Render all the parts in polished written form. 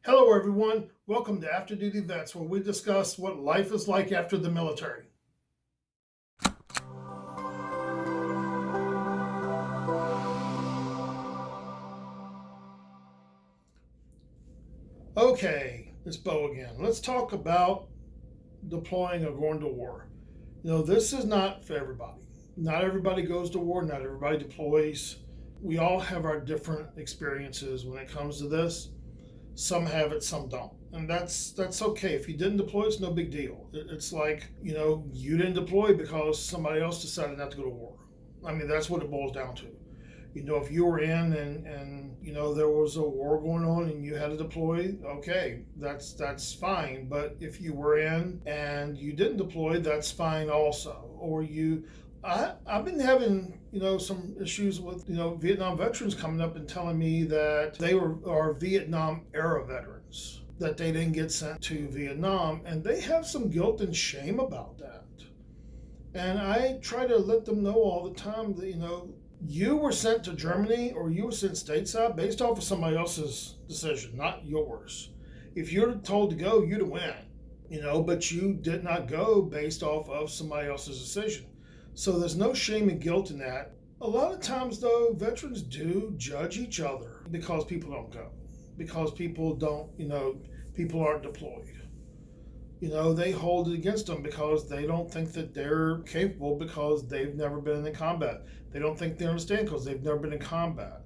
Hello, everyone. Welcome to After Duty Vets, where we discuss what life is like after the military. Okay, it's Bo again. Let's talk about deploying or going to war. This is not for everybody. Not everybody goes to war, not everybody deploys. We all have our different experiences when it comes to this. Some have it, some don't. And that's okay. If you didn't deploy, it's no big deal. It's like, you didn't deploy because somebody else decided not to go to war. I mean, that's what it boils down to. If you were in and there was a war going on and you had to deploy, okay, that's fine. But if you were in and you didn't deploy, that's fine also. I've been having some issues with Vietnam veterans coming up and telling me that they are Vietnam era veterans, that they didn't get sent to Vietnam, and they have some guilt and shame about that. And I try to let them know all the time that you were sent to Germany or you were sent stateside based off of somebody else's decision, not yours. If you're told to go, you'd win, but you did not go based off of somebody else's decision. So there's no shame and guilt in that. A lot of times, though, veterans do judge each other because people don't go, because people don't, people aren't deployed. They hold it against them because they don't think that they're capable because they've never been in combat. They don't think they understand because they've never been in combat,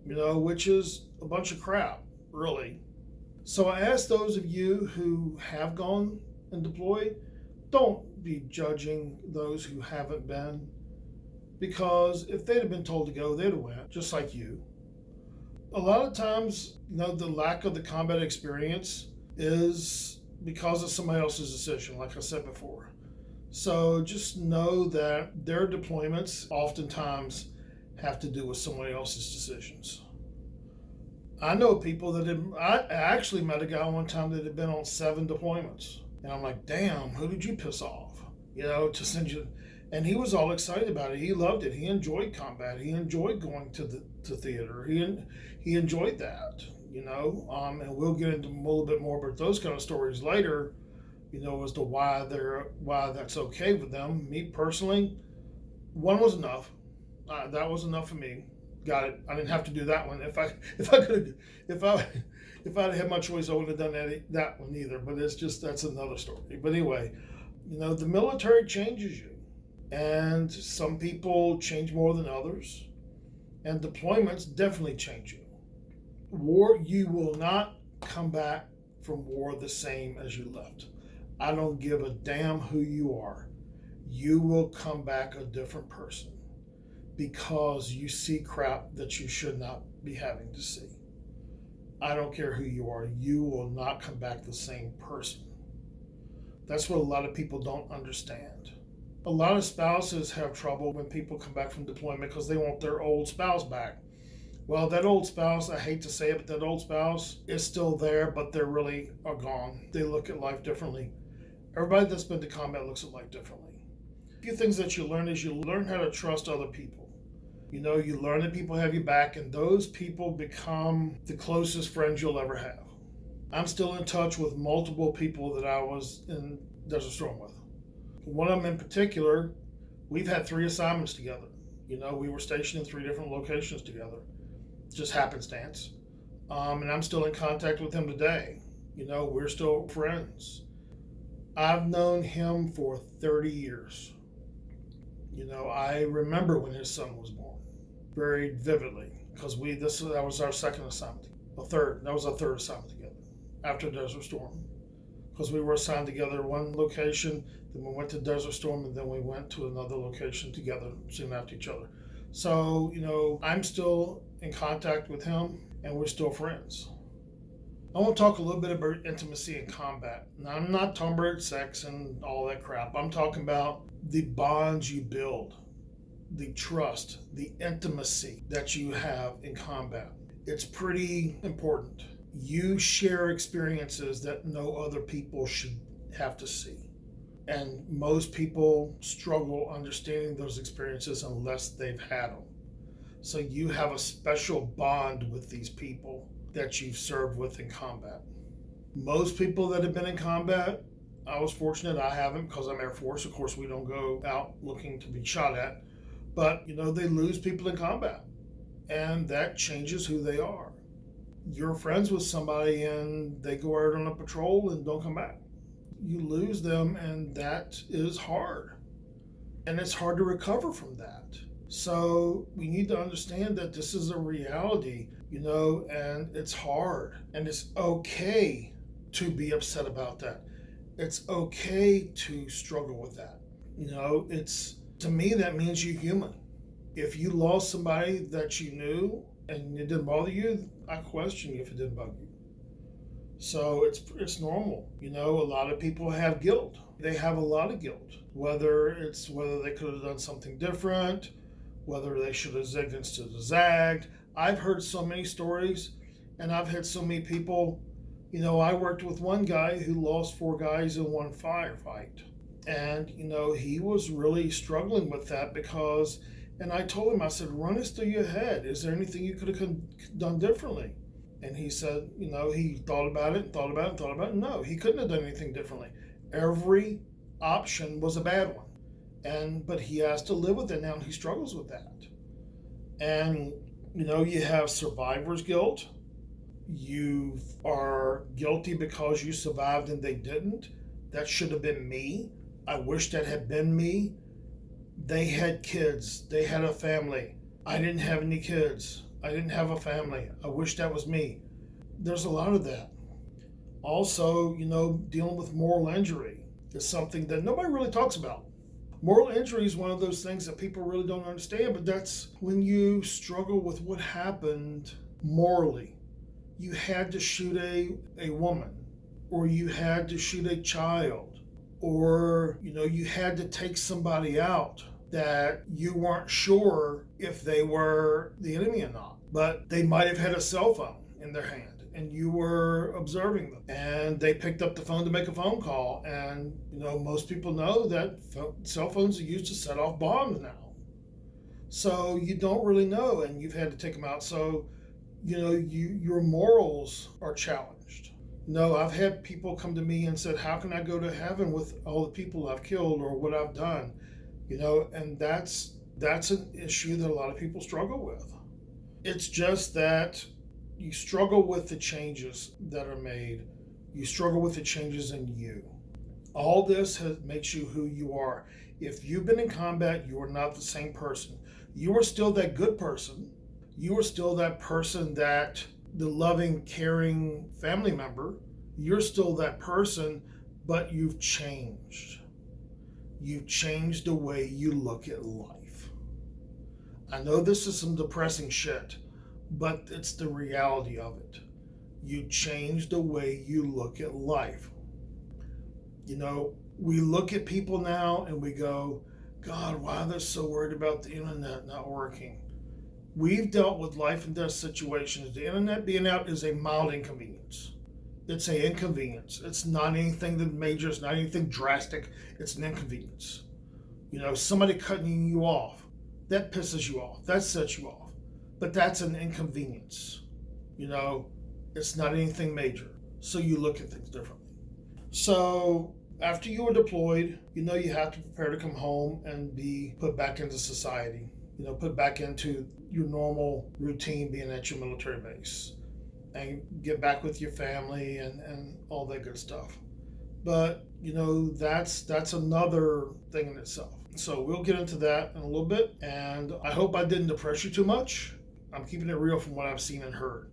which is a bunch of crap, really. So I ask those of you who have gone and deployed, don't be judging those who haven't been, because if they'd have been told to go, they'd have went, just like you. A lot of times, the lack of the combat experience is because of somebody else's decision, like I said before. So just know that their deployments oftentimes have to do with somebody else's decisions. I know people I actually met a guy one time that had been on 7 deployments. And I'm like, damn, who did you piss off? To send you. And he was all excited about it. He loved it. He enjoyed combat. He enjoyed going to theater. He enjoyed that, and we'll get into a little bit more about those kind of stories later, as to why that's okay with them. Me personally, 1 was enough. That was enough for me. Got it. I didn't have to do that one. If I'd had my choice, I wouldn't have done that one either. But that's another story. But anyway, the military changes you, and some people change more than others, and deployments definitely change you. War, you will not come back from war the same as you left. I don't give a damn who you are. You will come back a different person because you see crap that you should not be having to see. I don't care who you are. You will not come back the same person. That's what a lot of people don't understand. A lot of spouses have trouble when people come back from deployment because they want their old spouse back. Well, that old spouse, I hate to say it, but that old spouse is still there, but they really are gone. They look at life differently. Everybody that's been to combat looks at life differently. A few things that you learn is you learn how to trust other people. You learn that people have your back, and those people become the closest friends you'll ever have. I'm still in touch with multiple people that I was in Desert Storm with. One of them in particular, we've had 3 assignments together. We were stationed in 3 different locations together. Just happenstance. And I'm still in contact with him today. We're still friends. I've known him for 30 years. I remember when his son was born very vividly because that was our second assignment. That was our third assignment together after Desert Storm, because we were assigned together one location, then we went to Desert Storm, and then we went to another location together soon after each other. So, I'm still in contact with him, and we're still friends. I want to talk a little bit about intimacy in combat. Now, I'm not talking about sex and all that crap. I'm talking about the bonds you build, the trust, the intimacy that you have in combat. It's pretty important. You share experiences that no other people should have to see. And most people struggle understanding those experiences unless they've had them. So you have a special bond with these people that you've served with in combat. Most people that have been in combat, I was fortunate I haven't because I'm Air Force. Of course, we don't go out looking to be shot at. But, they lose people in combat. And that changes who they are. You're friends with somebody and they go out on a patrol and don't come back. You lose them, and that is hard. And it's hard to recover from that. So we need to understand that this is a reality, and it's hard. And it's okay to be upset about that. It's okay to struggle with that. To me, that means you're human. If you lost somebody that you knew and it didn't bother you, I question you if it didn't bug you. So it's normal. A lot of people have guilt. They have a lot of guilt, whether they could have done something different, whether they should have zigged instead of zagged. I've heard so many stories, and I've had so many people. I worked with one guy who lost 4 guys in one firefight. And, he was really struggling with that and I told him, I said, run this through your head. Is there anything you could have done differently? And he said, he thought about it, thought about it, thought about it. No, he couldn't have done anything differently. Every option was a bad one. But he has to live with it now, and he struggles with that. And, you have survivor's guilt. You are guilty because you survived and they didn't. That should have been me. I wish that had been me. They had kids. They had a family. I didn't have any kids. I didn't have a family. I wish that was me. There's a lot of that. Also, dealing with moral injury is something that nobody really talks about. Moral injury is one of those things that people really don't understand, but that's when you struggle with what happened morally. You had to shoot a woman, or you had to shoot a child, or, you had to take somebody out that you weren't sure if they were the enemy or not. But they might have had a cell phone in their hand, and you were observing them, and they picked up the phone to make a phone call. And, most people know that cell phones are used to set off bombs now. So you don't really know, and you've had to take them out. So, your morals are challenged. I've had people come to me and said, how can I go to heaven with all the people I've killed or what I've done? And that's an issue that a lot of people struggle with. It's just that you struggle with the changes that are made. You struggle with the changes in you. All this makes you who you are. If you've been in combat, you are not the same person. You are still that good person. You are still that person, that the loving, caring family member. You're still that person, but you've changed. You've changed the way you look at life. I know this is some depressing shit, but it's the reality of it. You change the way you look at life. We look at people now and we go, God, why are they so worried about the internet not working? We've dealt with life and death situations. The internet being out is a mild inconvenience. It's an inconvenience. It's not anything that major. It's not anything drastic. It's an inconvenience. Somebody cutting you off, that pisses you off. That sets you off. But that's an inconvenience. It's not anything major. So you look at things differently. So after you are deployed, you have to prepare to come home and be put back into society. Put back into your normal routine being at your military base, and get back with your family and all that good stuff. But, that's another thing in itself. So we'll get into that in a little bit, and I hope I didn't depress you too much. I'm keeping it real from what I've seen and heard.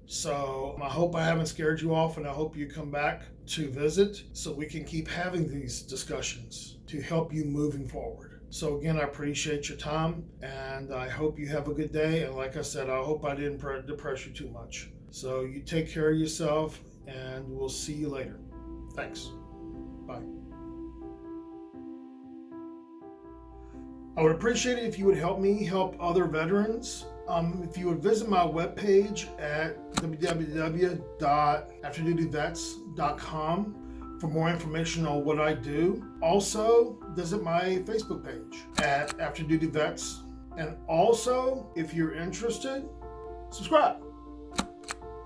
So I hope I haven't scared you off, and I hope you come back to visit so we can keep having these discussions to help you moving forward. So again, I appreciate your time, and I hope you have a good day. And like I said, I hope I didn't depress you too much. So you take care of yourself, and we'll see you later. Thanks. Bye. I would appreciate it if you would help me help other veterans. If you would visit my webpage at www.afterdutyvets.com for more information on what I do. Also, visit my Facebook page at After Duty Vets. And also, if you're interested, subscribe.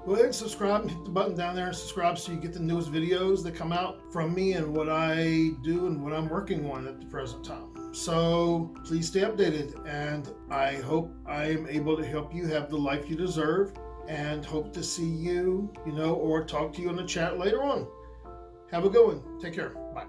go ahead and subscribe and hit the button down there and subscribe so you get the newest videos that come out from me and what I do and what I'm working on at the present time. So please stay updated, and I hope I am able to help you have the life you deserve, and hope to see you, or talk to you in the chat later on. Have a good one. Take care. Bye.